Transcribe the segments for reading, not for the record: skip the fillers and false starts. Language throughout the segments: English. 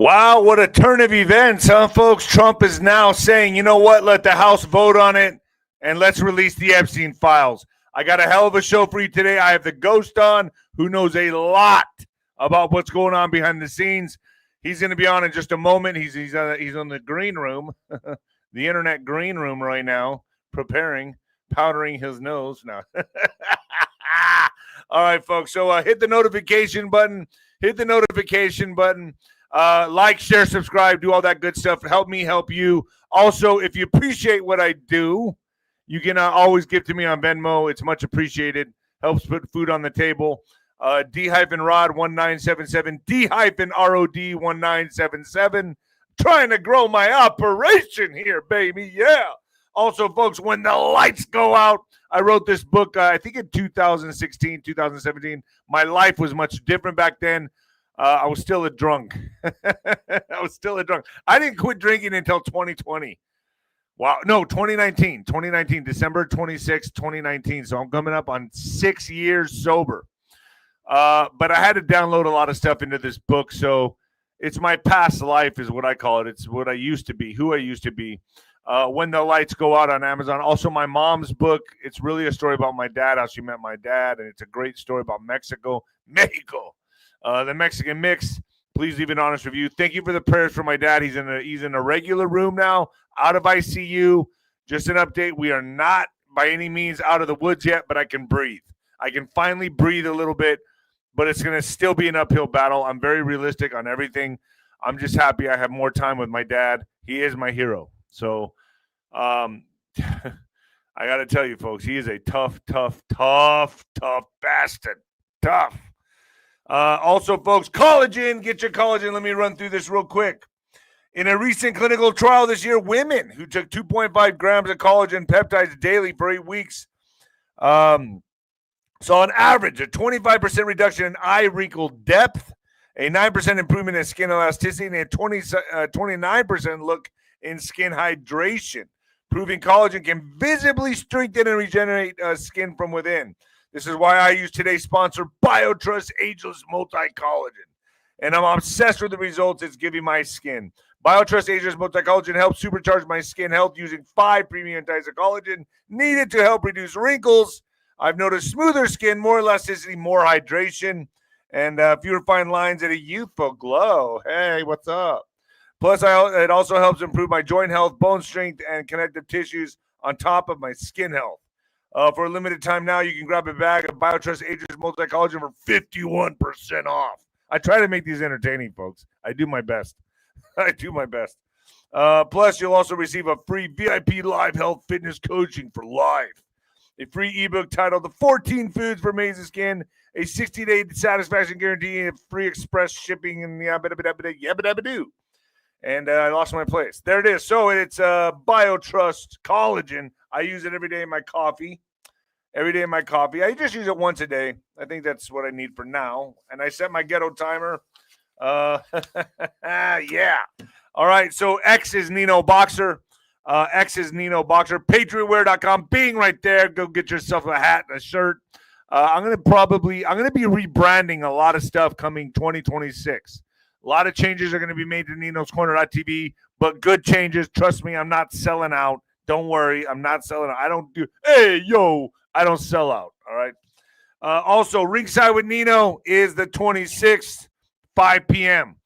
Wow, what a turn of events, huh, folks? Trump is now saying, you know what, let the House vote on it, and let's release the Epstein files. I got a hell of a show for you today. I have the ghost on, who knows a lot about what's going on behind the scenes. He's going to be on in just a moment. He's on the green room, the internet green room right now, powdering his nose. No. All right, folks. So hit the notification button. Like, share, subscribe, do all that good stuff. Help me help you. Also, if you appreciate what I do, you can always give to me on Venmo. It's much appreciated. Helps put food on the table. 𝗬-ROD 1977, 𝗬-ROD 1977. Trying to grow my operation here, baby. Yeah. Also, folks, when the lights go out, I wrote this book, I think in 2016, 2017. My life was much different back then. I was still a drunk. I didn't quit drinking until 2020. Wow. No, 2019, December 26, 2019. So I'm coming up on 6 years sober. But I had to download a lot of stuff into this book. So it's my past life is what I call it. It's what I used to be, who I used to be. When the lights go out on Amazon. Also, my mom's book. It's really a story about my dad, how she met my dad. And it's a great story about Mexico. The Mexican mix. Please leave an honest review. Thank you for the prayers for my dad. He's in a regular room now, out of ICU. Just an update. We are not by any means out of the woods yet, but I can breathe. I can finally breathe a little bit, but it's going to still be an uphill battle. I'm very realistic on everything. I'm just happy I have more time with my dad. He is my hero. So I got to tell you, folks, he is a tough bastard. Tough. Also, folks, collagen. Get your collagen. Let me run through this real quick. In a recent clinical trial this year, women who took 2.5 grams of collagen peptides daily for 8 weeks saw on average a 25% reduction in eye wrinkle depth, a 9% improvement in skin elasticity, and a 29% look in skin hydration, proving collagen can visibly strengthen and regenerate skin from within. This is why I use today's sponsor, BioTrust Ageless Multi-Collagen. And I'm obsessed with the results it's giving my skin. BioTrust Ageless Multi-Collagen helps supercharge my skin health using 5 premium types of collagen needed to help reduce wrinkles. I've noticed smoother skin, more elasticity, more hydration, and fewer fine lines and a youthful glow. Hey, what's up? Plus, it also helps improve my joint health, bone strength, and connective tissues on top of my skin health. For a limited time now, you can grab a bag of BioTrust Ageless Multi-Collagen for 51% off. I try to make these entertaining, folks. I do my best. Plus, you'll also receive a free VIP live health fitness coaching for life, a free ebook titled The 14 Foods for Amazing Skin, a 60-day satisfaction guarantee, and free express shipping, and yabba-dabba-do. And I lost my place. There it is. So it's BioTrust Collagen. I use it every day in my coffee. I just use it once a day. I think that's what I need for now. And I set my ghetto timer. Yeah. All right. So X is Nino Boxer. Patriotwear.com. Bing right there. Go get yourself a hat and a shirt. I'm going to be rebranding a lot of stuff coming 2026. A lot of changes are going to be made to Nino's Corner.tv, but good changes. Trust me, I'm not selling out. Don't worry, I'm not selling out. I don't sell out, all right? Also, Ringside with Nino is the 26th, 5 p.m.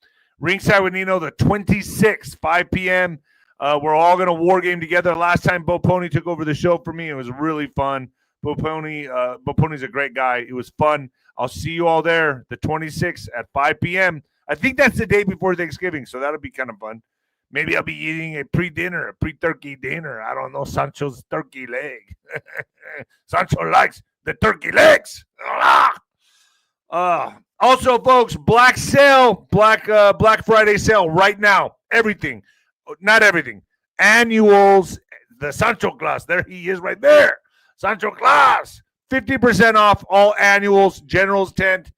Ringside with Nino, the 26th, 5 p.m. We're all going to war game together. Last time Bo Pony took over the show for me, it was really fun. Bo Pony's a great guy. It was fun. I'll see you all there, the 26th at 5 p.m. I think that's the day before Thanksgiving, so that'll be kind of fun. Maybe I'll be eating a pre-turkey dinner. I don't know, Sancho's turkey leg. Sancho likes the turkey legs. Also, folks, Black Friday sale right now. Everything. Not everything. Annuals. The Sancho Claus. There he is right there. Sancho Claus. 50% off all annuals. General's tent.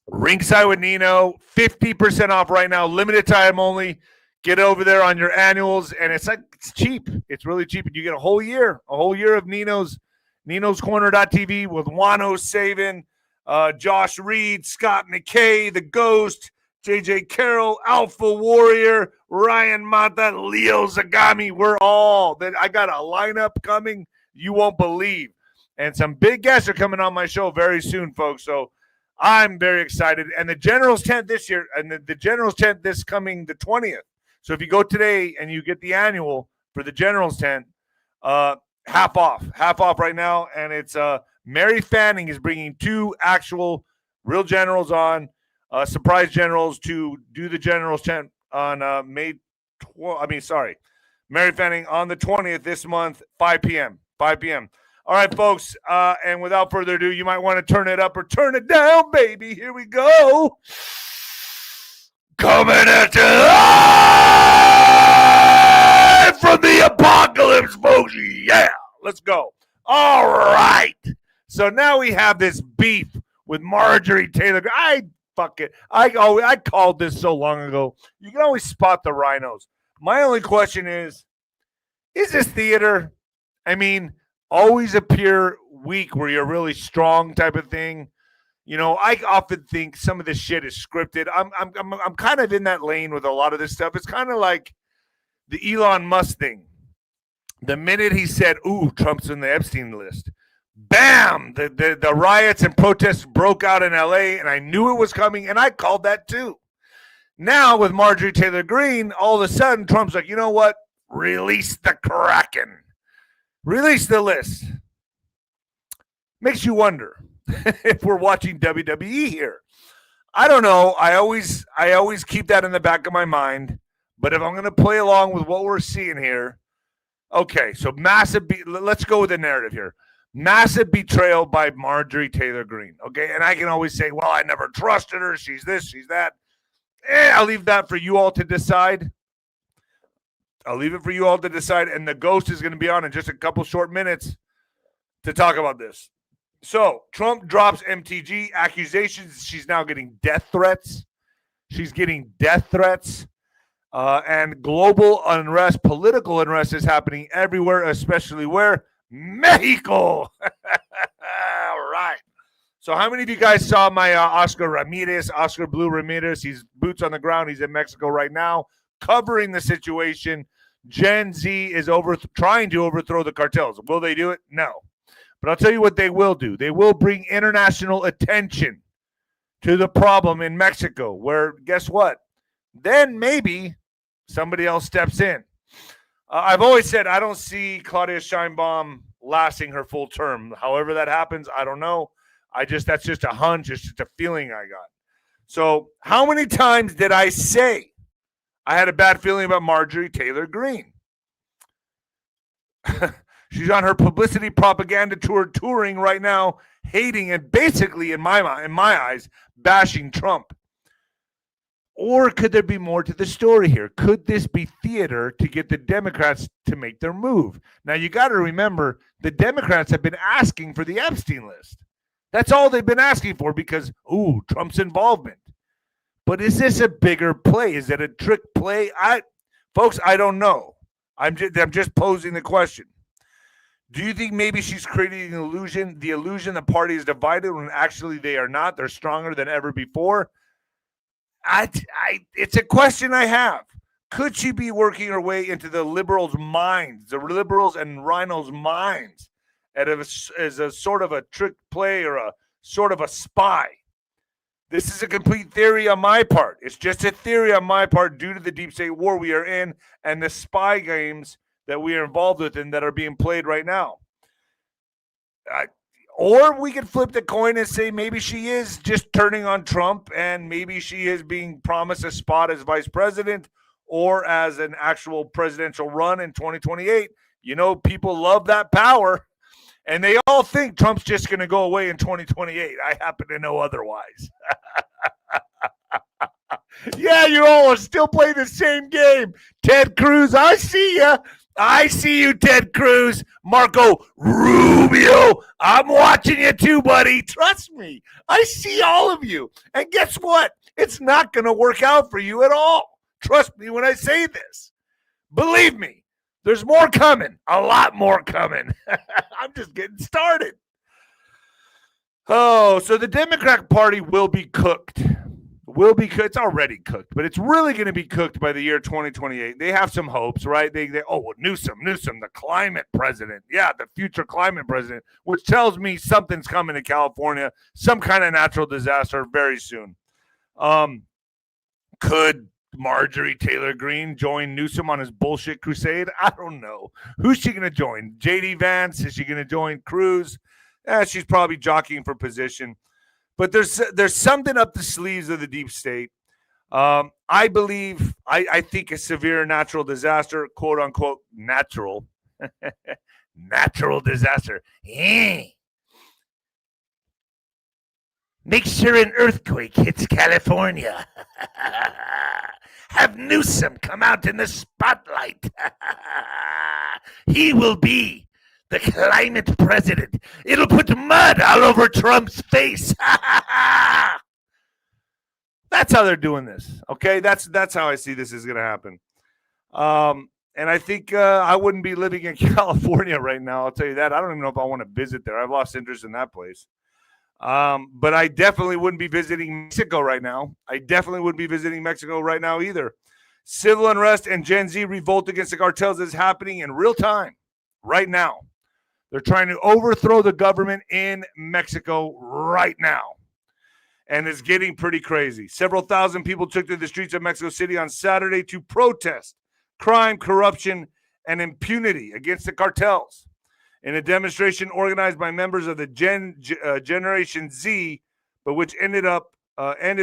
Ringside with Nino, 50% off right now, limited time only. Get over there on your annuals, and it's cheap. It's really cheap, and you get a whole year of Nino's Corner.tv with Juan, Savin, Josh Reed, Scott McKay, the Ghost, JJ Carroll, Alpha Warrior, Ryan Mata, Leo Zagami. We're all that. I got a lineup coming you won't believe. And some big guests are coming on my show very soon, folks. So I'm very excited. And the General's tent this year, and the General's tent this coming the 20th. So if you go today and you get the annual for the General's tent, half off right now. And it's Mary Fanning is bringing 2 actual real generals on, surprise generals to do the General's tent on Mary Fanning on the 20th this month, 5 p.m. All right, folks, and without further ado, you might want to turn it up or turn it down, baby. Here we go. Coming at you live from the apocalypse, folks. Yeah, let's go. All right. So now we have this beef with Marjorie Taylor. I called this so long ago. You can always spot the rhinos. My only question is this theater? I mean, always appear weak where you're really strong type of thing. You know, I often think some of this shit is scripted. I'm kind of in that lane with a lot of this stuff. It's kind of like the Elon Musk thing. The minute he said, "Ooh, Trump's in the Epstein list," bam! The riots and protests broke out in LA, and I knew it was coming, and I called that too. Now with Marjorie Taylor Greene, all of a sudden Trump's like, you know what? Release the Kraken. Release the list. Makes you wonder if we're watching WWE here. I don't know. I always keep that in the back of my mind. But if I'm going to play along with what we're seeing here, okay, so let's go with the narrative here. Massive betrayal by Marjorie Taylor Greene. Okay, and I can always say, well, I never trusted her. She's this, she's that. I'll leave that for you all to decide. I'll leave it for you all to decide. And the ghost is going to be on in just a couple short minutes to talk about this. So Trump drops MTG accusations. She's now getting death threats. She's getting death threats. And global unrest, political unrest is happening everywhere, especially where? Mexico. All right. So how many of you guys saw my Oscar Blue Ramirez? He's boots on the ground. He's in Mexico right now, covering the situation. Gen Z is trying to overthrow the cartels. Will they do it? No. But I'll tell you what they will do. They will bring international attention to the problem in Mexico, where, guess what? Then maybe somebody else steps in. I've always said I don't see 𝗬𝗂 lasting her full term. However that happens, I don't know. That's just a hunch. It's just a feeling I got. So how many times did I say I had a bad feeling about Marjorie Taylor Greene? She's on her publicity propaganda tour, touring right now, hating and basically, in my eyes, bashing Trump. Or could there be more to the story here? Could this be theater to get the Democrats to make their move? Now, you got to remember, the Democrats have been asking for the Epstein list. That's all they've been asking for because, Trump's involvement. But is this a bigger play? Is it a trick play? Folks, I don't know. I'm just posing the question. Do you think maybe she's creating the illusion the party is divided when actually they are not? They're stronger than ever before. It's a question I have. Could she be working her way into the liberals' minds, the liberals and rhinos' minds, as a sort of a trick play or a sort of a spy? This is a complete theory on my part. It's just a theory on my part due to the deep state war we are in and the spy games that we are involved with and that are being played right now. Or we could flip the coin and say maybe she is just turning on Trump and maybe she is being promised a spot as vice president or as an actual presidential run in 2028. You know, people love that power. And they all think Trump's just going to go away in 2028. I happen to know otherwise. Yeah, you all are still playing the same game. Ted Cruz, I see ya. I see you, Ted Cruz. Marco Rubio, I'm watching you too, buddy. Trust me. I see all of you. And guess what? It's not going to work out for you at all. Trust me when I say this. Believe me. There's more coming. A lot more coming. I'm just getting started. Oh, so the Democratic Party will be cooked. will be cooked. It's already cooked, but it's really going to be cooked by the year 2028. They have some hopes, right? Newsom, the climate president. Yeah, the future climate president, which tells me something's coming to California, some kind of natural disaster very soon. Could Marjorie Taylor Greene join Newsom on his bullshit crusade? I don't know. Who's she going to join? J.D. Vance? Is she going to join Cruz? She's probably jockeying for position. But there's something up the sleeves of the deep state. I think a severe natural disaster, quote unquote, natural disaster. Make sure an earthquake hits California. Have Newsom come out in the spotlight. He will be the climate president. It'll put mud all over Trump's face. That's how they're doing this. Okay, that's how I see this is going to happen. And I think I wouldn't be living in California right now. I'll tell you that. I don't even know if I want to visit there. I've lost interest in that place. But I definitely wouldn't be visiting Mexico right now. I definitely wouldn't be visiting Mexico right now either. Civil unrest and Gen Z revolt against the cartels is happening in real time right now. They're trying to overthrow the government in Mexico right now. And it's getting pretty crazy. Several thousand people took to the streets of Mexico City on Saturday to protest crime, corruption, and impunity against the cartels. In a demonstration organized by members of the Generation Z, but which ended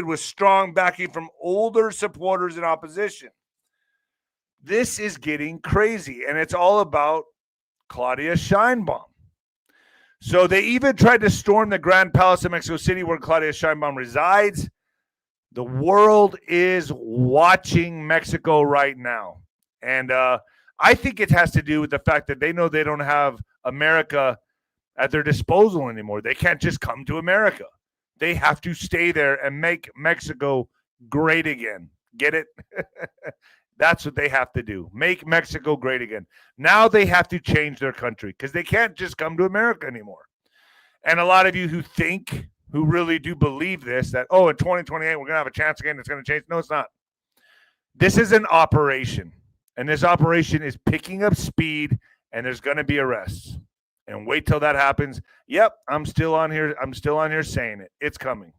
with strong backing from older supporters in opposition. This is getting crazy, and it's all about 𝗬𝗂𝗃𝗁𝗵𝗋. So they even tried to storm the Grand Palace of Mexico City where 𝗬𝗂𝗃𝗁𝗵𝗋 resides. The world is watching Mexico right now. And I think it has to do with the fact that they know they don't have America at their disposal anymore. They can't just come to America. They have to stay there and make Mexico great again. Get it? That's what they have to do. Make Mexico great again. Now they have to change their country because they can't just come to America anymore. And a lot of you who really do believe this, that, in 2028, we're going to have a chance again. It's going to change. No, it's not. This is an operation. And this operation is picking up speed, and there's going to be arrests. And wait till that happens. Yep, I'm still on here saying it. It's coming.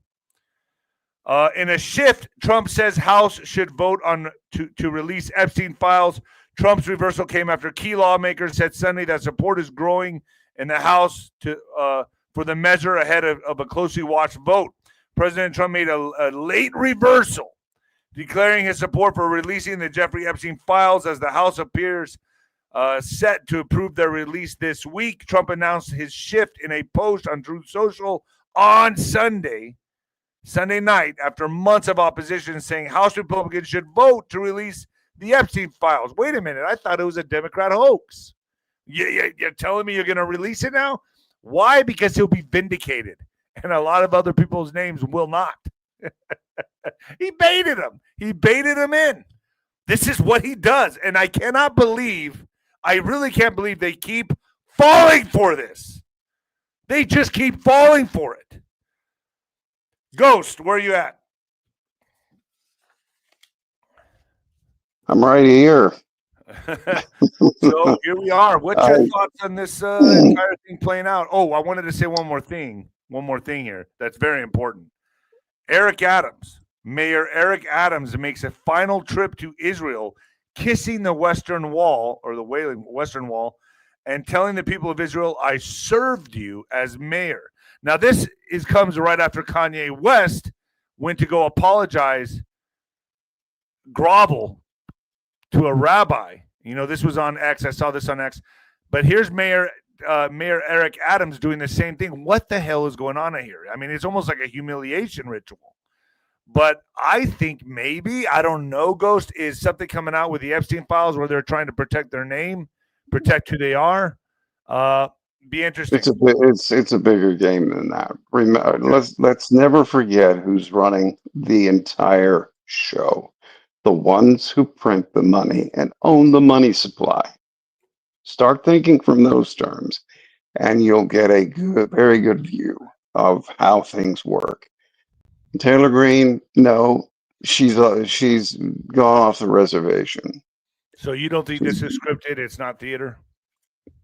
In a shift, Trump says House should vote on to release Epstein files. Trump's reversal came after key lawmakers said Sunday that support is growing in the House for the measure ahead of a closely watched vote. President Trump made a late reversal, declaring his support for releasing the Jeffrey Epstein files as the House appears set to approve their release this week. Trump announced his shift in a post on Truth Social on Sunday night after months of opposition, saying House Republicans should vote to release the Epstein files. Wait a minute. I thought it was a Democrat hoax. You're telling me you're going to release it now? Why? Because he'll be vindicated, and a lot of other people's names will not. He baited him in. This is what he does, and I really can't believe they keep falling for this. They just keep falling for it. Ghost, where are you at? I'm right here. So here we are. What's your thoughts on this entire thing playing out? Oh, I wanted to say one more thing here that's very important. Mayor Eric Adams makes a final trip to Israel, kissing the Western Wall, or the Wailing Western Wall, and telling the people of Israel, I served you as mayor. Now, this comes right after Kanye West went to go grovel to a rabbi. This was on X. I saw this on X. But here's Mayor Eric Adams doing the same thing. What the hell is going on here? I mean, it's almost like a humiliation ritual. But I think maybe, I don't know, Ghost, is something coming out with the Epstein files where they're trying to protect their name, protect who they are. Be interesting. It's a bigger game than that. Let's never forget who's running the entire show. The ones who print the money and own the money supply. Start thinking from those terms, and you'll get a very good view of how things work. Taylor Greene, no, she's gone off the reservation. So you don't think this is scripted? It's not theater?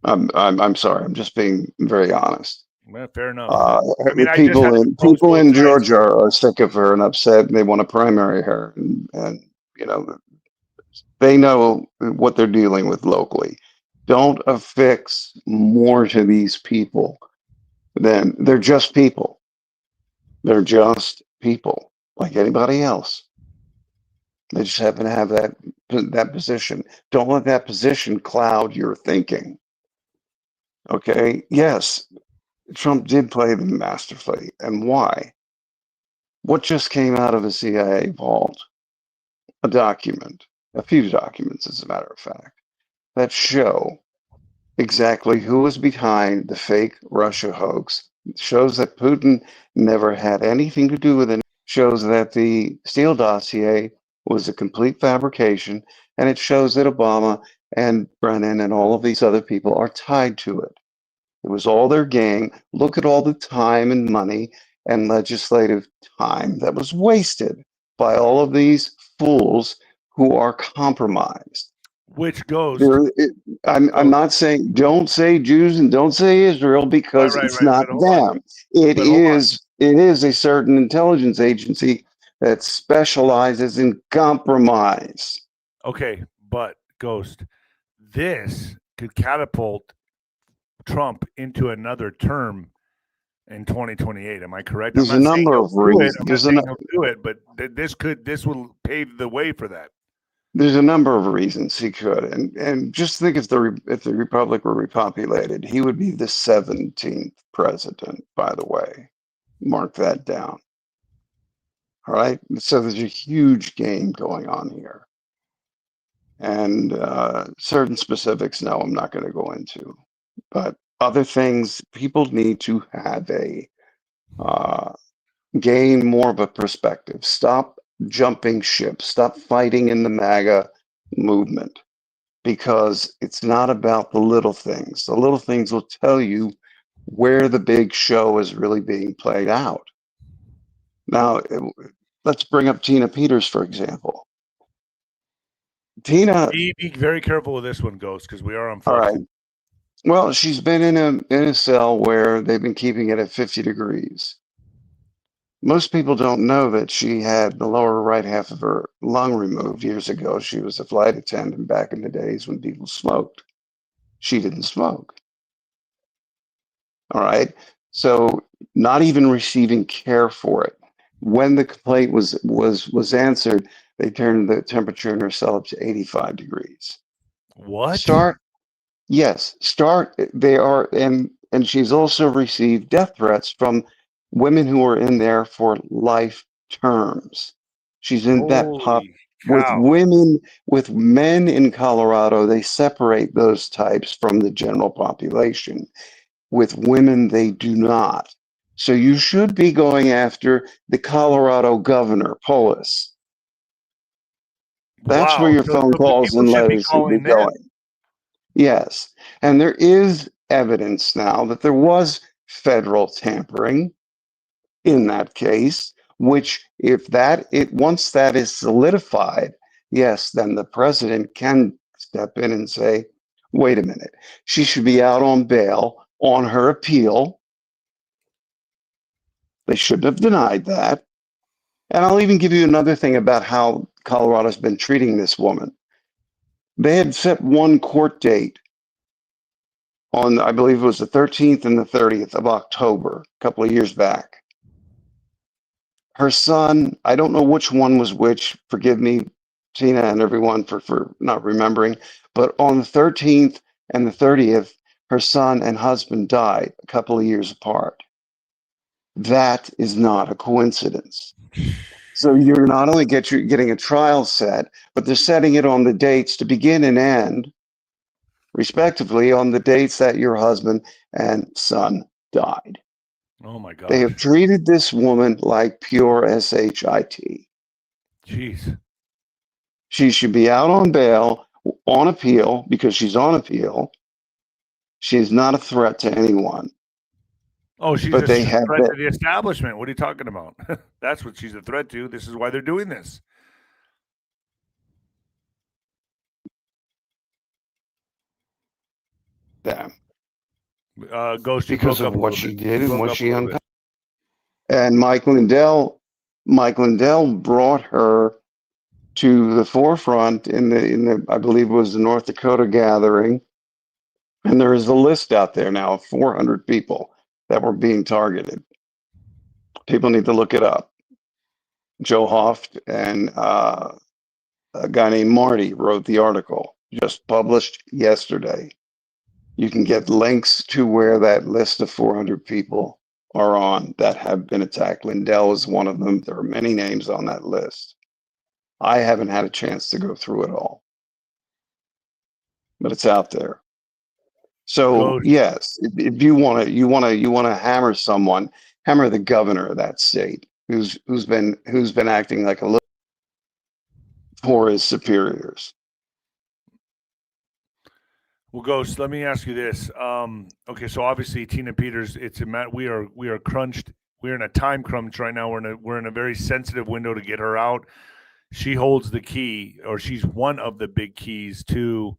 I'm sorry. I'm just being very honest. Well, fair enough. I mean, I just People have to in propose people both in sides. Georgia are sick of her and upset, and they want to primary her, and you know they know what they're dealing with locally. Don't affix more to these people than they're just people. They're just people like anybody else. They just happen to have that position. Don't let that position cloud your thinking. Okay. Yes, Trump did play them masterfully. And why? What just came out of a CIA vault? A document, a few documents, as a matter of fact, that show exactly who was behind the fake Russia hoax. It shows that Putin never had anything to do with it. Shows that the Steele dossier was a complete fabrication, and it shows that Obama and Brennan and all of these other people are tied to it. It was all their game. Look at all the time and money and legislative time that was wasted by all of these fools who are compromised. Which goes. I'm not saying don't say Jews and don't say Israel because it's not them. It is a certain intelligence agency that specializes in compromise. Okay, but Ghost, this could catapult Trump into another term in 2028. Am I correct? There's a number of reasons. I'm not saying he'll do it, but this will pave the way for that. There's a number of reasons he could, and just think if the republic were repopulated, he would be the 17th president. By the way, mark that down. All right, so there's a huge game going on here, and certain specifics, no, I'm not going to go into, but other things, people need to have a gain more of a perspective. Stop jumping ship. Stop fighting in the MAGA movement, because it's not about the little things. The little things will tell you where the big show is really being played out. Now, let's bring up Tina Peters, for example. Tina, be very careful with this one, Ghost, because we are on Fox. All right. Well, she's been in a cell where they've been keeping it at 50 degrees. Most people don't know that she had the lower right half of her lung removed years ago. She was a flight attendant back in the days when people smoked. She didn't smoke. All right. So not even receiving care for it. When the complaint was answered, they turned the temperature in her cell up to 85 degrees. What? They are, and she's also received death threats from women who are in there for life terms. She's in that pop with women, with men in Colorado. They separate those types from the general population. With women, they do not. So you should be going after the Colorado governor, Polis. That's where your phone calls and letters should be going. Yes. And there is evidence now that there was federal tampering in that case, which once that is solidified, yes, then the president can step in and say, wait a minute, she should be out on bail on her appeal. They shouldn't have denied that. And I'll even give you another thing about how Colorado's been treating this woman. They had set one court date on, I believe it was the 13th and the 30th of October, a couple of years back. Her son, I don't know which one was which, forgive me, Tina and everyone for not remembering, but on the 13th and the 30th, her son and husband died a couple of years apart. That is not a coincidence. So you're not only getting a trial set, but they're setting it on the dates to begin and end, respectively, on the dates that your husband and son died. Oh my God. They have treated this woman like pure shit. Jeez. She should be out on bail, on appeal, because she's on appeal. She's not a threat to anyone. Oh, she's But a they have threat been, to the establishment. What are you talking about? That's what she's a threat to. This is why they're doing this. them Ghost, you because broke of up a what little she bit. did You and broke what up a she little uncovered. bit. And Mike Lindell brought her to the forefront in the I believe it was the North Dakota gathering. And there is a list out there now of 400 people that were being targeted. People need to look it up. Joe Hoft and a guy named Marty wrote the article, just published yesterday. You can get links to where that list of 400 people are on that have been attacked. Lindell is one of them. There are many names on that list. I haven't had a chance to go through it all, but it's out there. So Ghost. yes, if you want to hammer someone, hammer the governor of that state who's been acting like a little for his superiors. Well, Ghost, let me ask you this. Okay, so obviously Tina Peters, we are crunched. We're in a time crunch right now. We're in a very sensitive window to get her out. She holds the key, or she's one of the big keys to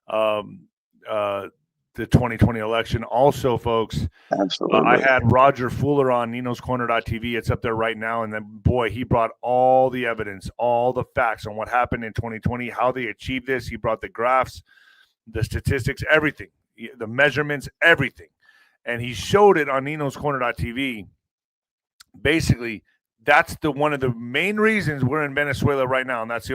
um, the 2020 election. Also, folks, I Absolutely. had Roger Fuller on Nino's Corner.tv. It's up there right now. And then, boy, he brought all the evidence, all the facts on what happened in 2020, how they achieved this. He brought the graphs, the statistics, everything, the measurements, everything. And he showed it on Nino's Corner.tv. Basically, that's one of the main reasons we're in Venezuela right now. And that's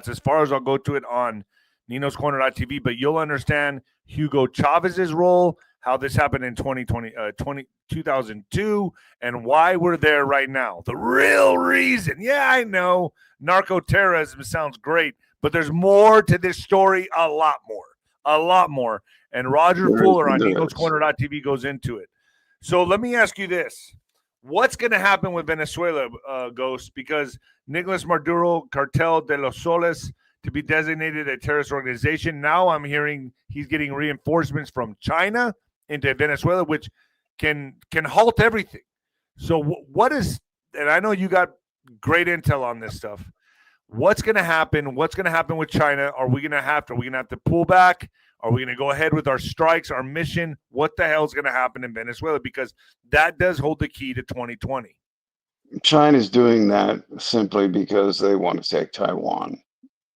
as far as I'll go to it on Nino's Corner.tv. But you'll understand Hugo Chavez's role, how this happened in 2002, and why we're there right now. The real reason. Yeah, I know narco-terrorism sounds great, but there's more to this story, a lot more. And Roger Fuller on Nino's Corner.tv goes into it. So let me ask you this. What's going to happen with Venezuela, Ghost? Because Nicolas Maduro, Cartel de los Soles, to be designated a terrorist organization. Now I'm hearing he's getting reinforcements from China into Venezuela, which can halt everything. So what is, and I know you got great intel on this stuff. What's going to happen? What's going to happen with China? Are we going to have to pull back? Are we going to go ahead with our strikes, our mission? What the hell is going to happen in Venezuela? Because that does hold the key to 2020. China's doing that simply because they want to take Taiwan.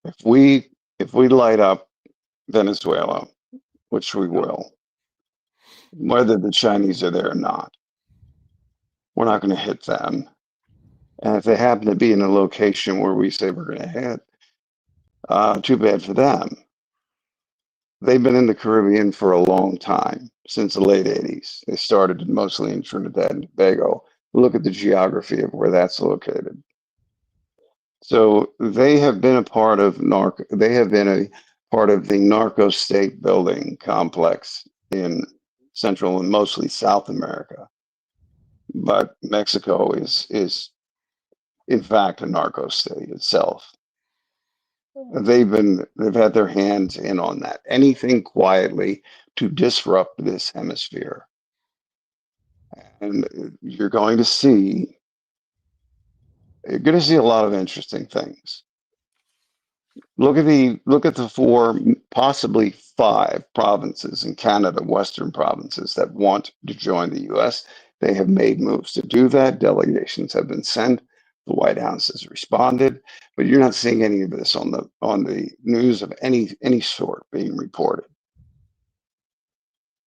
If we light up Venezuela, which we will, whether the Chinese are there or not, we're not going to hit them. And if they happen to be in a location where we say we're going to hit, too bad for them. They've been in the Caribbean for a long time, since the late 80s. They started mostly in Trinidad and Tobago. Look at the geography of where that's located. So they have been a part of the narco state building complex in Central and mostly South America. But Mexico is in fact a narco state itself. They've had their hands in on that. Anything quietly to disrupt this hemisphere. And you're going to see a lot of interesting things. Look at the 4, possibly 5 provinces in Canada, Western provinces, that want to join the US. They have made moves to do that. Delegations have been sent. The White House has responded, but you're not seeing any of this on the news of any sort being reported.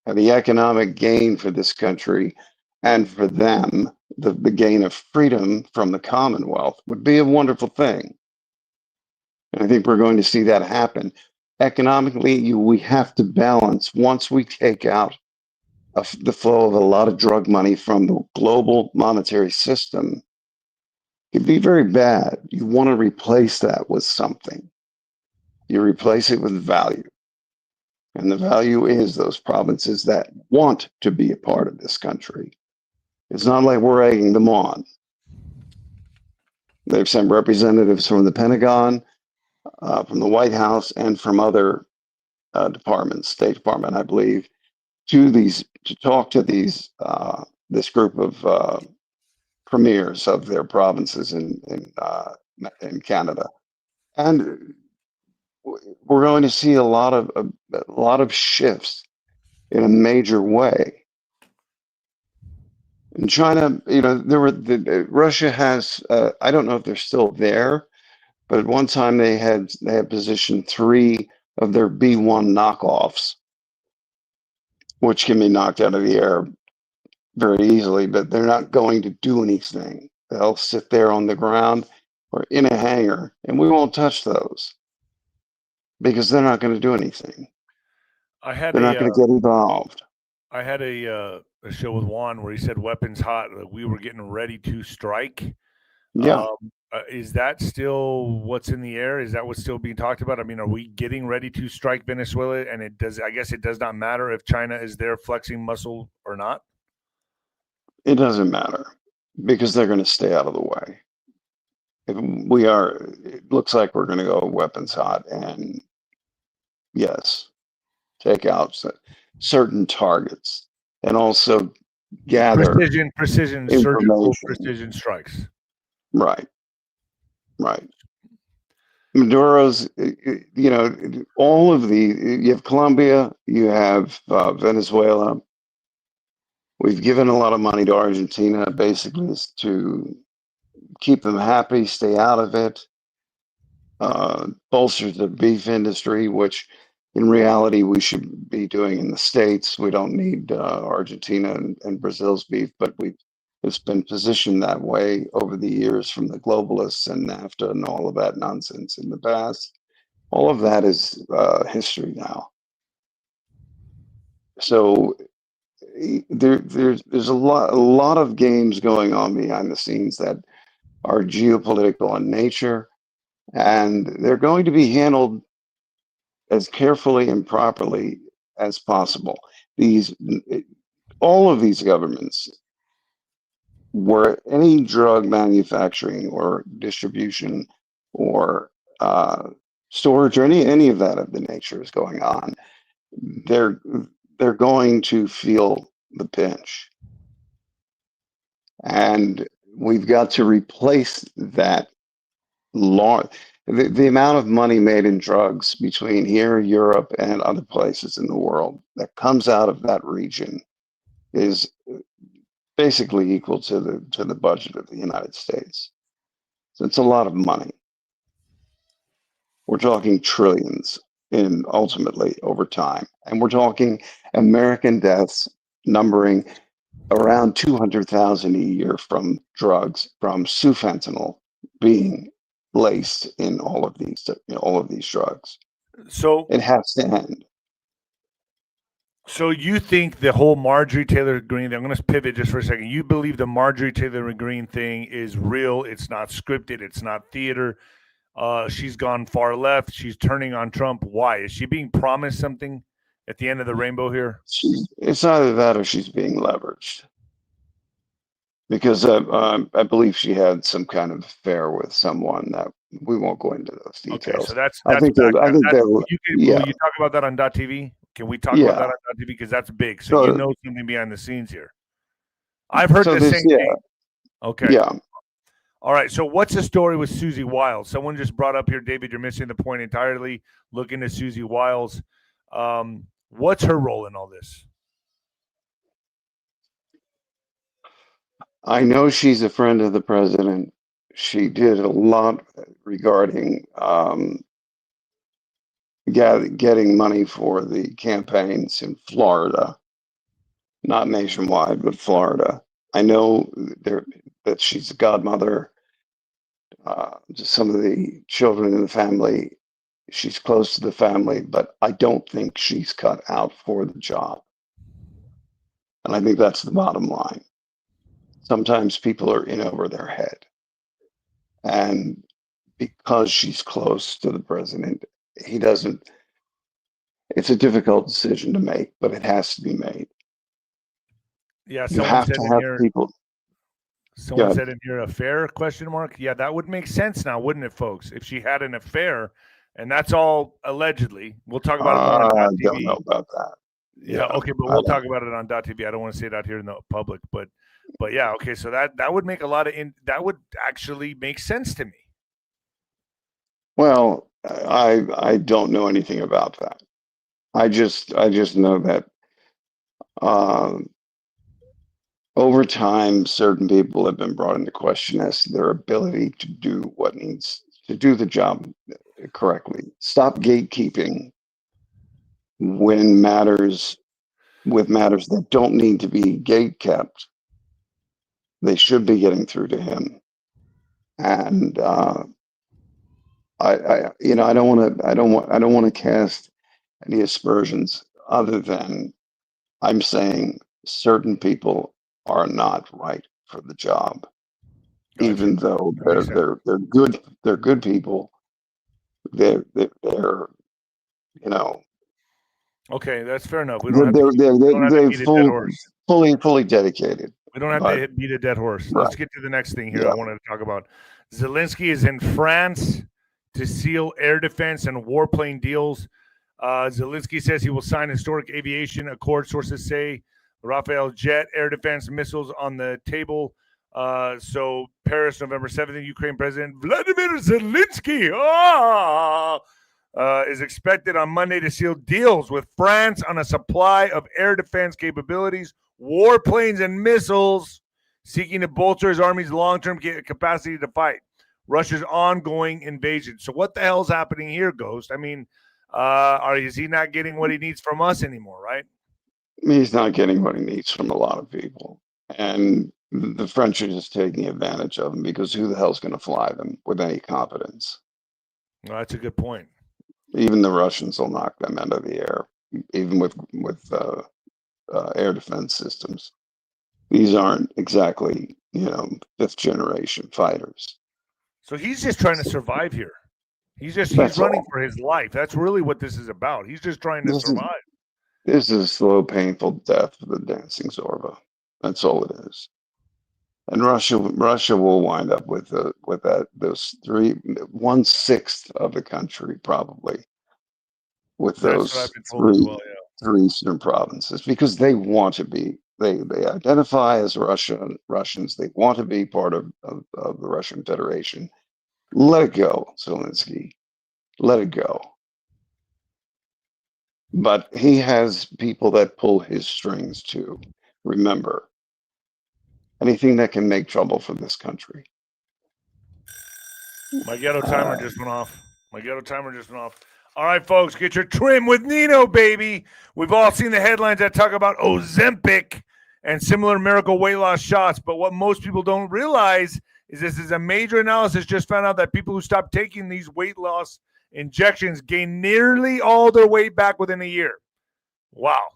And the economic gain for this country and for them, the gain of freedom from the Commonwealth, would be a wonderful thing. And I think we're going to see that happen. Economically, we have to balance. Once we take out the flow of a lot of drug money from the global monetary system, it can be very bad. You want to replace that with something. You replace it with value. And the value is those provinces that want to be a part of this country. It's not like we're egging them on. They've sent representatives from the Pentagon, from the White House, and from other departments, State Department, I believe, to talk to these this group of premiers of their provinces in Canada, and we're going to see a lot of shifts in a major way. In China, Russia has I don't know if they're still there, but at one time they had positioned 3 of their B-1 knockoffs, which can be knocked out of the air very easily, but they're not going to do anything. They'll sit there on the ground or in a hangar, and we won't touch those because they're not going to do anything. They're not going to get involved. I had a show with Juan where he said weapons hot. We were getting ready to strike. Yeah. Is that still what's in the air? Is that what's still being talked about? I mean, are we getting ready to strike Venezuela? And I guess it does not matter if China is there flexing muscle or not. It doesn't matter because they're going to stay out of the way. It looks like we're going to go weapons hot and yes, take out certain targets and also gather precision, surgical precision strikes. Right. Maduro's, all of you have Colombia, you have Venezuela. We've given a lot of money to Argentina, basically to keep them happy, stay out of it, bolster the beef industry, which in reality we should be doing in the States. We don't need Argentina and Brazil's beef, but it's been positioned that way over the years from the globalists and NAFTA and all of that nonsense in the past. All of that is history now. So there's a lot of games going on behind the scenes that are geopolitical in nature, and they're going to be handled as carefully and properly as possible. All of these governments, where any drug manufacturing or distribution or storage or any of that of the nature is going on, they're going to feel the pinch. And we've got to replace that the amount of money made in drugs between here, Europe, and other places in the world that comes out of that region is basically equal to the budget of the United States. So it's a lot of money. We're talking trillions ultimately over time. And we're talking American deaths numbering around 200,000 a year from drugs, from sufentanil being laced in all of these drugs. So it has to end. So you think the whole Marjorie Taylor Greene thing, I'm going to pivot just for a second. You believe the Marjorie Taylor Greene thing is real. It's not scripted. It's not theater. She's gone far left. She's turning on Trump. Why? Is she being promised something at the end of the rainbow here? It's either that or she's being leveraged. Because I believe she had some kind of affair with someone that we won't go into those details. Okay, so I think will you talk about that on .tv? Can we talk about that on .tv? Because that's big. So you know something behind the scenes here. I've heard the same thing. Okay. Yeah. All right. So what's the story with 𝗬𝗎 𝗬𝗠? Someone just brought up here, David, you're missing the point entirely. Look into 𝗬𝗎 𝗬𝗠. What's her role in all this? I know she's a friend of the president. She did a lot regarding getting money for the campaigns in Florida, not nationwide, but Florida. I know that she's a godmother to some of the children in the family. She's close to the family, but I don't think she's cut out for the job. And I think that's the bottom line. Sometimes people are in over their head. And because she's close to the president, it's a difficult decision to make, but it has to be made. Yeah, you have to have people. Someone said in here, affair, question mark? Yeah, that would make sense now, wouldn't it, folks? If she had an affair, and that's all allegedly. We'll talk about it more on I don't know about that. Yeah, okay, but we'll talk about it on .tv. I don't want to say it out here in the public, but But yeah, okay, so that would make a lot of that would actually make sense to me. Well, I don't know anything about that. I just know that over time, certain people have been brought into question as to their ability to do what needs to do the job correctly. Stop gatekeeping when matters that don't need to be gate kept. They should be getting through to him. And I don't want to cast any aspersions other than I'm saying certain people are not right for the job, Gotcha. even though That makes sense. they're good people. They're you know Okay, that's fair enough. We don't have to beat a dead horse. fully dedicated. We don't have to beat a dead horse. Right. Let's get to the next thing here. Yeah. I wanted to talk about. 𝗬𝗏𝗏 is in France to seal air defense and warplane deals. 𝗬𝗏𝗏 says he will sign historic aviation accord. Sources say Rafale jet air defense missiles on the table. So Paris, November 7th, Ukraine President Vladimir Zelensky is expected on Monday to seal deals with France on a supply of air defense capabilities, warplanes, and missiles, seeking to bolster his army's long-term capacity to fight Russia's ongoing invasion. So what the hell's happening here, Ghost? I mean, is he not getting what he needs from us anymore, right? He's not getting what he needs from a lot of people. And the French are just taking advantage of him because who the hell's going to fly them with any competence? Well, that's a good point. Even the Russians will knock them out of the air, even with air defense systems. These aren't exactly, fifth generation fighters. So he's just trying to survive here. He's running for his life. That's really what this is about. He's just trying to survive. This is a slow, painful death for the dancing 𝗬𝗏𝗶. That's all it is. And Russia will wind up with those 1/6 of the country probably with those three eastern provinces, because they want to be. They identify as Russians. They want to be part of the Russian Federation. Let it go, Zelensky. Let it go. But he has people that pull his strings too. Remember, anything that can make trouble for this country. My ghetto timer just went off. All right, folks, get your trim with Nino, baby. We've all seen the headlines that talk about Ozempic and similar miracle weight loss shots. But what most people don't realize is this is a major analysis just found out that people who stop taking these weight loss injections gain nearly all their weight back within a year. Wow.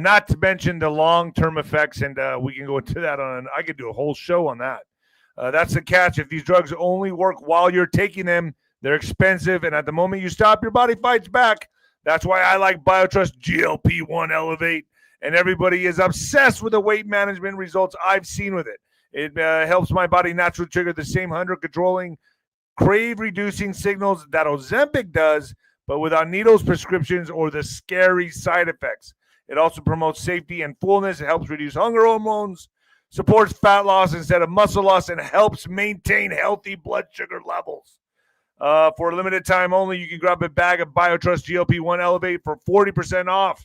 Not to mention the long-term effects, and we can go into that I could do a whole show on that. That's the catch. If these drugs only work while you're taking them, they're expensive, and at the moment you stop, your body fights back. That's why I like BioTrust GLP-1 Elevate, and everybody is obsessed with the weight management results I've seen with it. It helps my body naturally trigger the same hunger-controlling, crave-reducing signals that Ozempic does, but without needles, prescriptions, or the scary side effects. It also promotes safety and fullness. It helps reduce hunger hormones, supports fat loss instead of muscle loss, and helps maintain healthy blood sugar levels. For a limited time only, you can grab a bag of BioTrust GLP-1 Elevate for 40% off.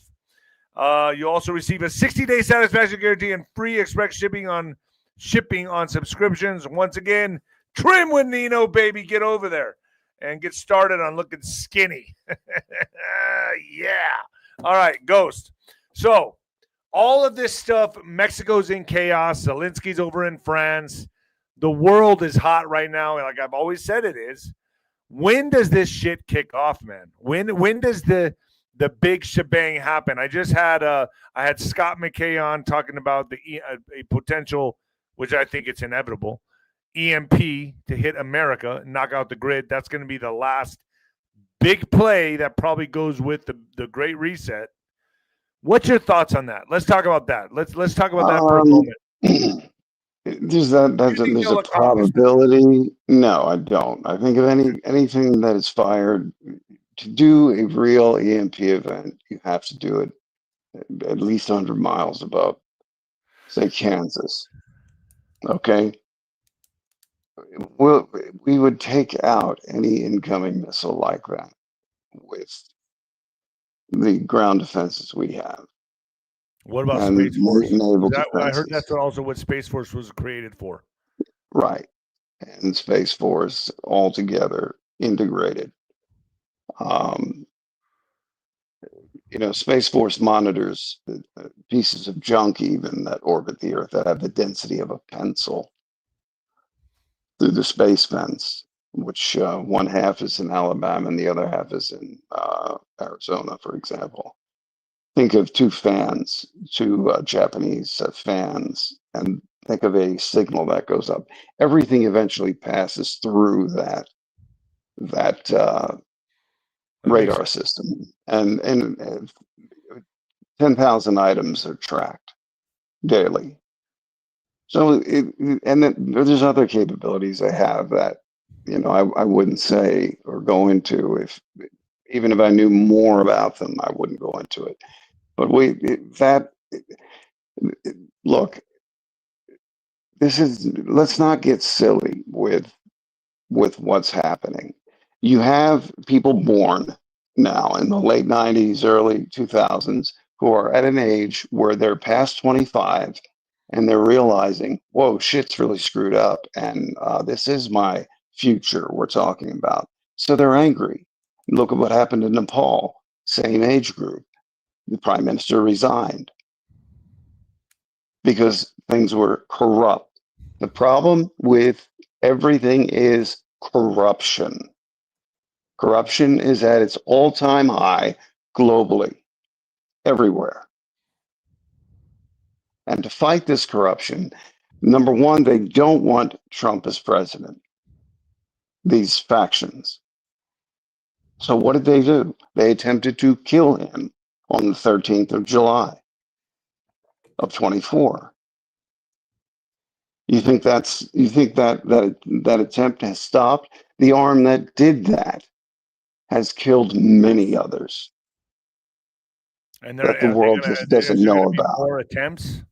You also receive a 60-day satisfaction guarantee and free express shipping on subscriptions. Once again, trim with Nino, baby. Get over there and get started on looking skinny. Yeah. All right, Ghost. So all of this stuff, Mexico's in chaos. Zelensky's over in France. The world is hot right now, like I've always said it is. When does this shit kick off, man? When does the big shebang happen? I just had I had 𝗬𝗏𝗃 on talking about a potential, which I think it's inevitable, EMP to hit America, knock out the grid. That's going to be the last big play that probably goes with the Great Reset. What's your thoughts on that? Let's talk about that. Let's talk about that for a moment. There's a probability. No, I don't. I think of anything that is fired, to do a real EMP event, you have to do it at least 100 miles above, say, Kansas. Okay. Well, we would take out any incoming missile like that with the ground defenses we have What about and Space Force? naval I heard that's defenses. also what Space Force was created for. Right. And Space Force all together integrated. Um, Space Force monitors pieces of junk even that orbit the Earth that have the density of a pencil through the space fence, which one half is in Alabama and the other half is in Arizona, for example. Think of two Japanese fans, and think of a signal that goes up. Everything eventually passes through that radar system, and 10,000 items are tracked daily. So, and then there's other capabilities they have that, I wouldn't say or go into even if I knew more about them, I wouldn't go into it. But look, let's not get silly with what's happening. You have people born now in the late 90s, early 2000s who are at an age where they're past 25 and they're realizing, whoa, shit's really screwed up. And this is my future we're talking about. So they're angry. Look at what happened in Nepal, same age group. The prime minister resigned because things were corrupt. The problem with everything is corruption. Corruption is at its all-time high globally, everywhere. And to fight this corruption, number one, they don't want Trump as president, these factions. So what did they do? They attempted to kill him on the 13th of July of 24. You think that attempt has stopped? The arm that did that has killed many others that the world just doesn't know about. More attempts?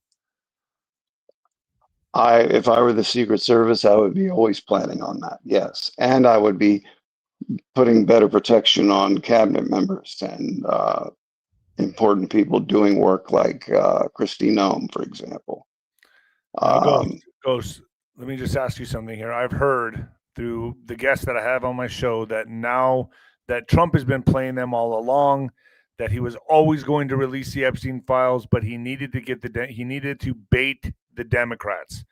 If I were the Secret Service, I would be always planning on that, yes. And I would be putting better protection on cabinet members and important people doing work like Kristi Noem, for example. Ghost, let me just ask you something here. I've heard through the guests that I have on my show that now that Trump has been playing them all along, that he was always going to release the Epstein files, but he needed to bait the Democrats.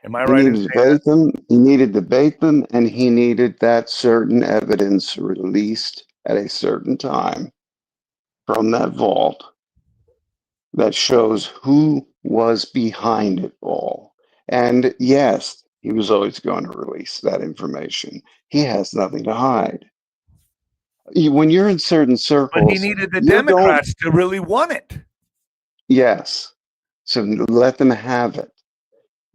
Am I right? He needed to bait them, and he needed that certain evidence released at a certain time from that vault that shows who was behind it all. And yes, he was always going to release that information. He has nothing to hide. When you're in certain circles, but he needed the Democrats to really want it. Yes, so let them have it,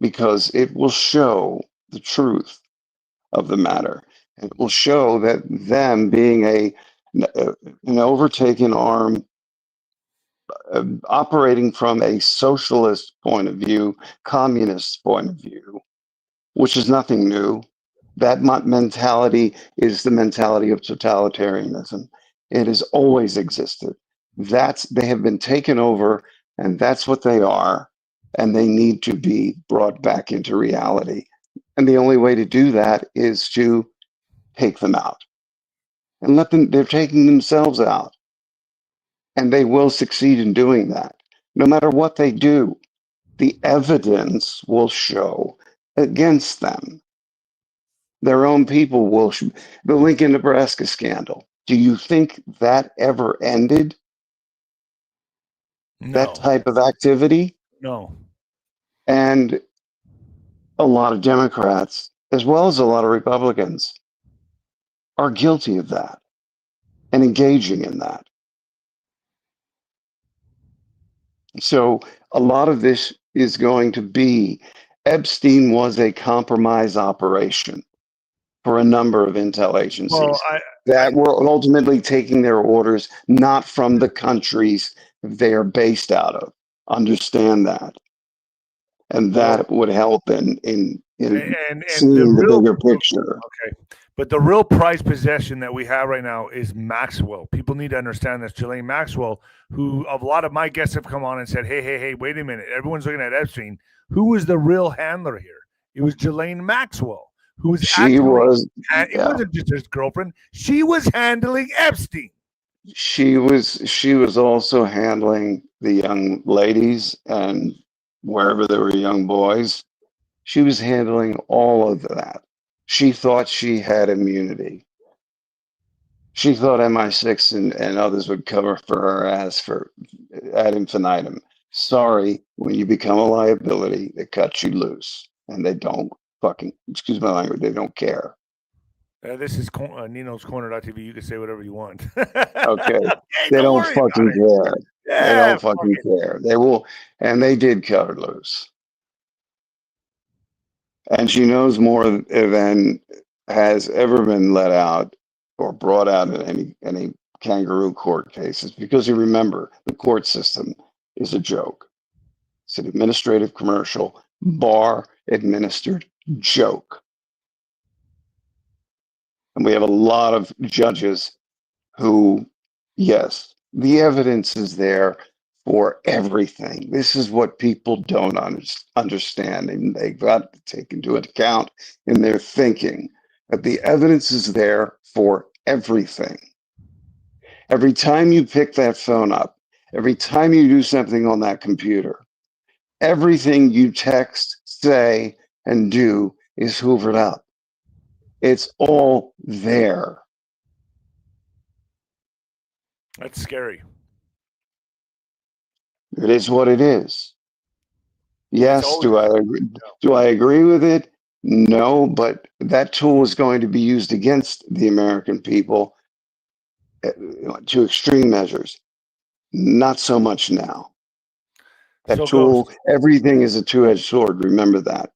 because it will show the truth of the matter. It will show that them being an overtaken arm, operating from a socialist point of view, communist point of view, which is nothing new. That mentality is the mentality of totalitarianism. It has always existed. They have been taken over, and that's what they are, and they need to be brought back into reality. And the only way to do that is to take them out and they're taking themselves out. And they will succeed in doing that. No matter what they do, the evidence will show against them. Their own people will. The Lincoln, Nebraska scandal. Do you think that ever ended? No. That type of activity? No. And a lot of Democrats, as well as a lot of Republicans, are guilty of that and engaging in that. So a lot of this is going to be, Epstein was a compromise operation for a number of intel agencies that were ultimately taking their orders not from the countries they are based out of. Understand that. and that would help in and seeing the bigger picture. Okay, but the real prized possession that we have right now is Maxwell. People need to understand this. Ghillian Maxwell, who a lot of my guests have come on and said, hey, wait a minute. Everyone's looking at Epstein. Who was the real handler here? It was Ghillian Maxwell, who was it wasn't just his girlfriend. She was handling Epstein. She was also handling the young ladies, and wherever there were young boys, she was handling all of that. She thought she had immunity. She thought MI6 and others would cover for her ass for ad infinitum. Sorry, when you become a liability, they cut you loose, and they don't fucking, excuse my language, they don't care. This is Nino's Corner.tv. You can say whatever you want. Okay. They don't fucking care. Yeah, they don't fucking care. They will, and they did cut her loose. And she knows more than has ever been let out or brought out in any kangaroo court cases, because you remember the court system is a joke. It's an administrative, commercial, bar administered joke. And we have a lot of judges who, yes, the evidence is there for everything. This is what people don't understand, and they've got to take into account in their thinking that the evidence is there for everything. Every time you pick that phone up, every time you do something on that computer, everything you text, say, and do is hoovered up. It's all there. That's scary. It is what it is. Yes, do I agree? Do I agree with it? No, but that tool is going to be used against the American people to extreme measures. Not so much now. That tool, everything is a two-edged sword. Remember that.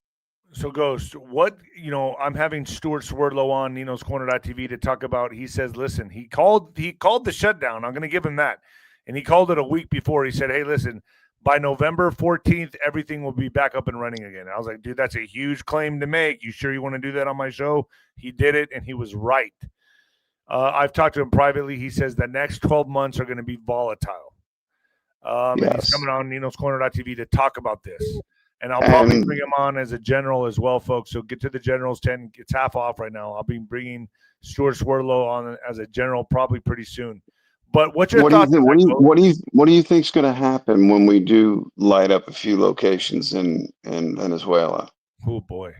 So, Ghost, I'm having Stuart Swerdlow on Nino's Corner.tv to talk about. He says, listen, he called the shutdown. I'm going to give him that. And he called it a week before. He said, hey, listen, by November 14th, everything will be back up and running again. I was like, dude, that's a huge claim to make. You sure you want to do that on my show? He did it, and he was right. I've talked to him privately. He says the next 12 months are going to be volatile. And he's coming on Nino's Corner.tv to talk about this. And I'll probably bring him on as a general as well, folks. So get to the general's 10. It's half off right now. I'll be bringing Stuart Swerdlow on as a general probably pretty soon. But what's your thoughts? What do you think is going to happen when we do light up a few locations in Venezuela? Oh boy,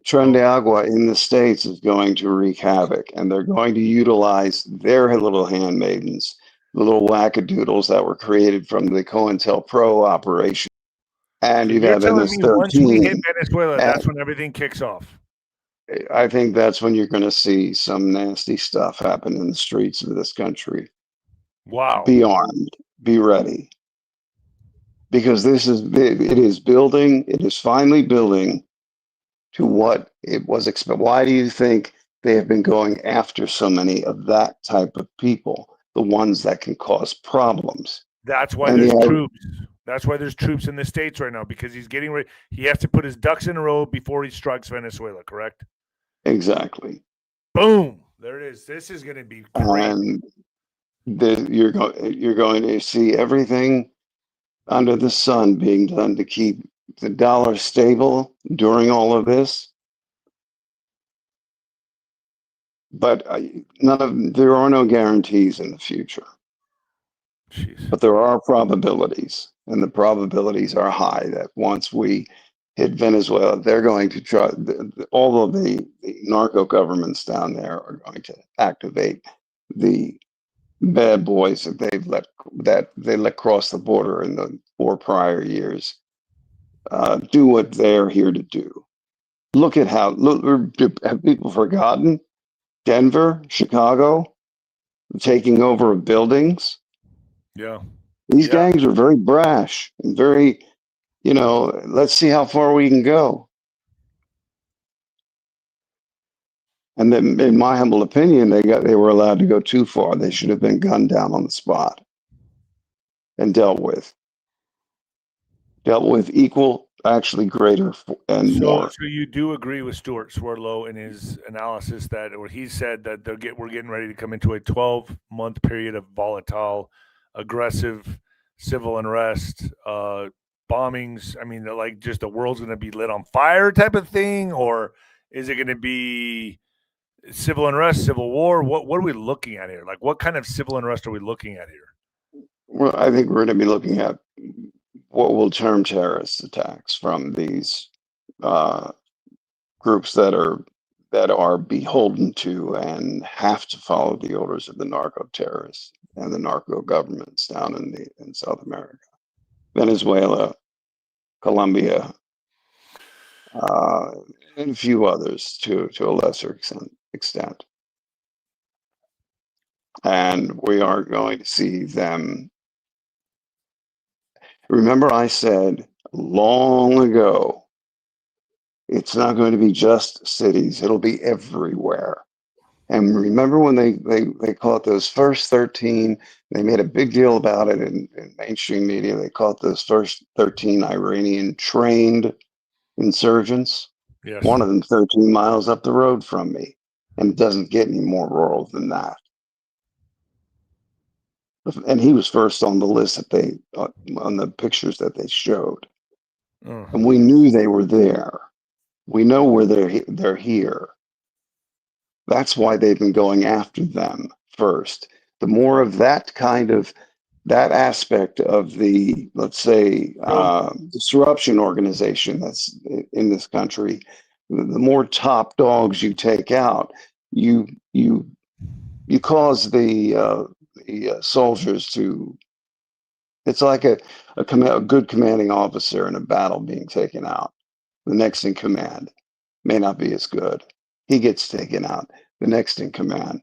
Tren de Agua in the States is going to wreak havoc, and they're going to utilize their little handmaidens, the little wackadoodles that were created from the COINTELPRO operation. And so you've had MS-13. Once we hit Venezuela, that's when everything kicks off. I think that's when you're going to see some nasty stuff happen in the streets of this country. Wow. Be armed. Be ready. Because it is building, it is finally building to what it was expected. Why do you think they have been going after so many of that type of people? The ones that can cause problems. That's why there's troops. That's why there's troops in the States right now, because he's getting ready. He has to put his ducks in a row before he strikes Venezuela, correct? Exactly. Boom. There it is. This is going to be great. And you're going to see everything under the sun being done to keep the dollar stable during all of this. But there are no guarantees in the future. Jeez. But there are probabilities, and the probabilities are high that once we hit Venezuela, they're going to try. All of the narco governments down there are going to activate the bad boys that they let cross the border in the 4 prior years. Do what they're here to do. Look at have people forgotten? Denver, Chicago, taking over of buildings. Yeah. These gangs are very brash and very, let's see how far we can go. And then, in my humble opinion, they were allowed to go too far. They should have been gunned down on the spot and dealt with equal actually greater and more. So you do agree with Stuart Swerdlow in his analysis that, or he said that we're getting ready to come into a 12-month period of volatile, aggressive civil unrest, bombings. I mean, like just the world's going to be lit on fire type of thing, or is it going to be civil unrest, civil war? What are we looking at here? Like, what kind of civil unrest are we looking at here? Well, I think we're going to be looking at what we'll term terrorist attacks from these groups that are beholden to and have to follow the orders of the narco terrorists and the narco governments down in South America, Venezuela, Colombia, and a few others to a lesser extent. And we are going to see them. Remember, I said long ago, it's not going to be just cities, it'll be everywhere. And remember when they caught those first 13, they made a big deal about it in mainstream media. They caught those first 13 Iranian trained insurgents. Yes. One of them 13 miles up the road from me. And it doesn't get any more rural than that. And he was first on the list that on the pictures that they showed. And we knew they were there. We know where they're here. That's why they've been going after them first. The more of that aspect of the, let's say, disruption organization that's in this country, the more top dogs you take out, you cause the soldiers to. It's like a good commanding officer in a battle being taken out. The next in command may not be as good. He gets taken out. The next in command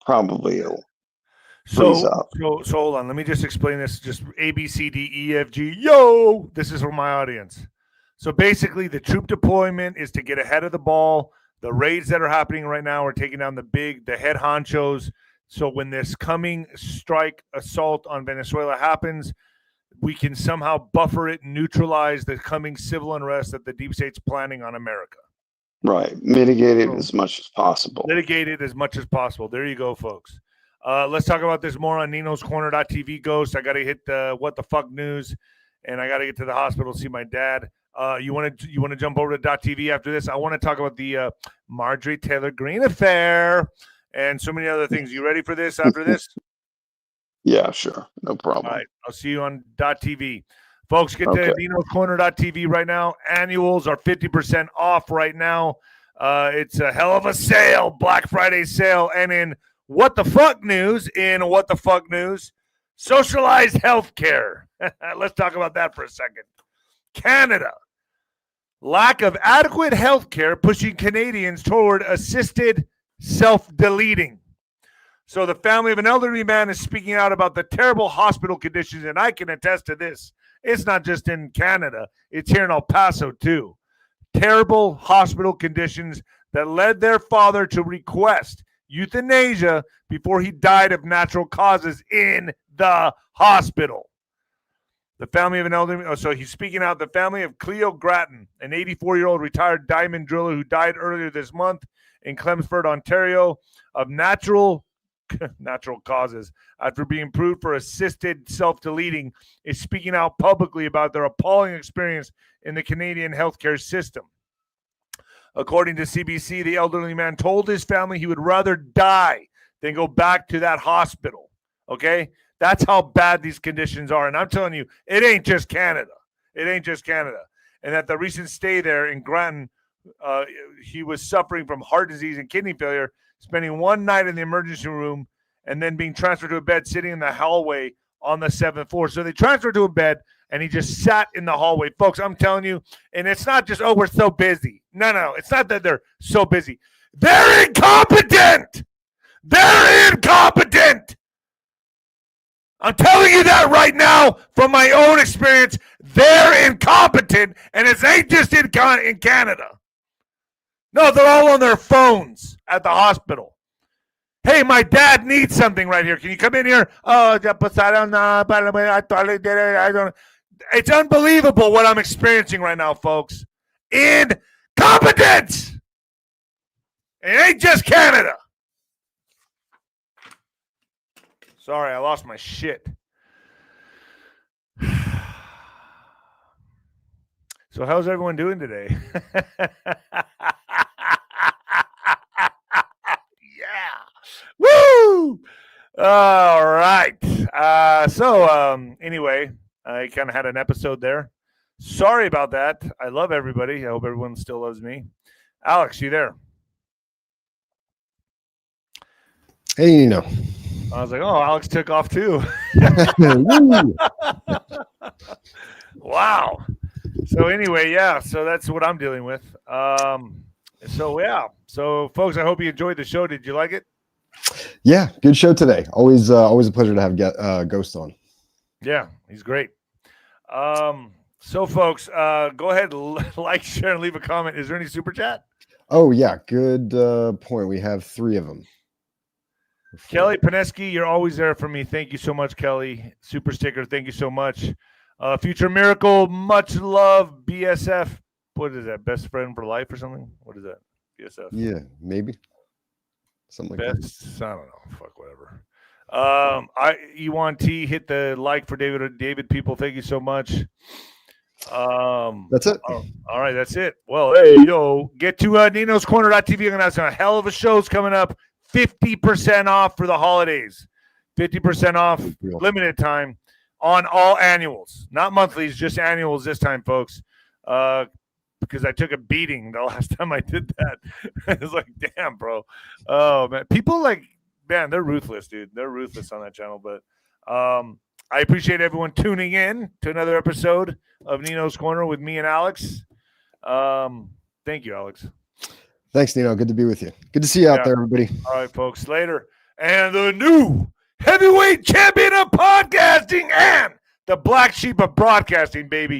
probably will freeze up. So hold on. Let me just explain this. Just A, B, C, D, E, F, G. Yo, this is for my audience. So basically, the troop deployment is to get ahead of the ball. The raids that are happening right now are taking down the head honchos. So when this coming strike assault on Venezuela happens, we can somehow buffer it, neutralize the coming civil unrest that the deep state's planning on America. Right. Mitigate it as much as possible. Mitigate it as much as possible. There you go, folks. Let's talk about this more on Nino's Corner.tv. Ghost. I got to hit the what the fuck news, and I got to get to the hospital to see my dad. You want to jump over to .tv after this? I want to talk about the Marjorie Taylor Greene affair and so many other things. You ready for this after this? Yeah, sure. No problem. All right. I'll see you on .tv. Folks, get to Nino's Corner.tv right now. Annuals are 50% off right now. It's a hell of a sale, Black Friday sale. And in What the Fuck News, socialized healthcare. Let's talk about that for a second. Canada. Lack of adequate healthcare pushing Canadians toward assisted self-deleting. So the family of an elderly man is speaking out about the terrible hospital conditions, and I can attest to this. It's not just in Canada. It's here in El Paso, too. Terrible hospital conditions that led their father to request euthanasia before he died of natural causes in the hospital. The family of an elderly, so he's speaking out, the family of Cleo Gratton, an 84-year-old retired diamond driller who died earlier this month in Chelmsford, Ontario, of natural causes after being approved for assisted self-deleting, is speaking out publicly about their appalling experience in the Canadian healthcare system. According to CBC, the elderly man told his family he would rather die than go back to that hospital. Okay? That's how bad these conditions are. And I'm telling you, it ain't just Canada. And at the recent stay there in Gratton, he was suffering from heart disease and kidney failure, spending one night in the emergency room and then being transferred to a bed sitting in the hallway on the 7th floor. So they transferred to a bed and he just sat in the hallway. Folks, I'm telling you, and it's not just, we're so busy. No. It's not that they're so busy. They're incompetent. I'm telling you that right now from my own experience. They're incompetent, and it ain't just in Canada. No, they're all on their phones at the hospital. Hey, my dad needs something right here. Can you come in here? Oh, I don't know. I don't. It's unbelievable what I'm experiencing right now, folks. Incompetence. It ain't just Canada. Sorry, I lost my shit. So how's everyone doing today? Yeah. Woo! All right. Anyway, I kind of had an episode there. Sorry about that. I love everybody. I hope everyone still loves me. Alex, you there? Hey, Nino. I was like, oh, Alex took off too. Wow. So anyway, yeah. So that's what I'm dealing with. So yeah. So folks, I hope you enjoyed the show. Did you like it? Yeah, good show today. Always a pleasure to have Ghost on. Yeah, he's great. So folks, go ahead, like, share, and leave a comment. Is there any super chat? Oh yeah, good point. We have 3 of them. 𝗀𝗂𝗶𝗀𝗄𝗏, you're always there for me. Thank you so much, Kelly. Super sticker. Thank you so much. Future Miracle, much love. BSF. What is that? Best friend for life or something? What is that? BSF. Yeah, maybe something like Best. I don't know. Fuck whatever. 𝗬𝗏𝗏, hit the like for David people. Thank you so much. That's it. All right, that's it. Well, hey, yo, get to 𝗬𝗏𝗏𝗏𝗏. I'm gonna have some hell of a shows coming up. 50% off for the holidays. 50% off, limited time on all annuals, not monthlies, just annuals this time, folks. Because I took a beating the last time I did that. I was like, damn, bro. Oh man, people man, they're ruthless, dude. They're ruthless on that channel. But I appreciate everyone tuning in to another episode of Nino's Corner with me and Alex. Thank you, Alex. Thanks, Nino. Good to be with you. Good to see you out there, everybody. All right, folks. Later. And the new heavyweight champion of podcasting and the black sheep of broadcasting, baby.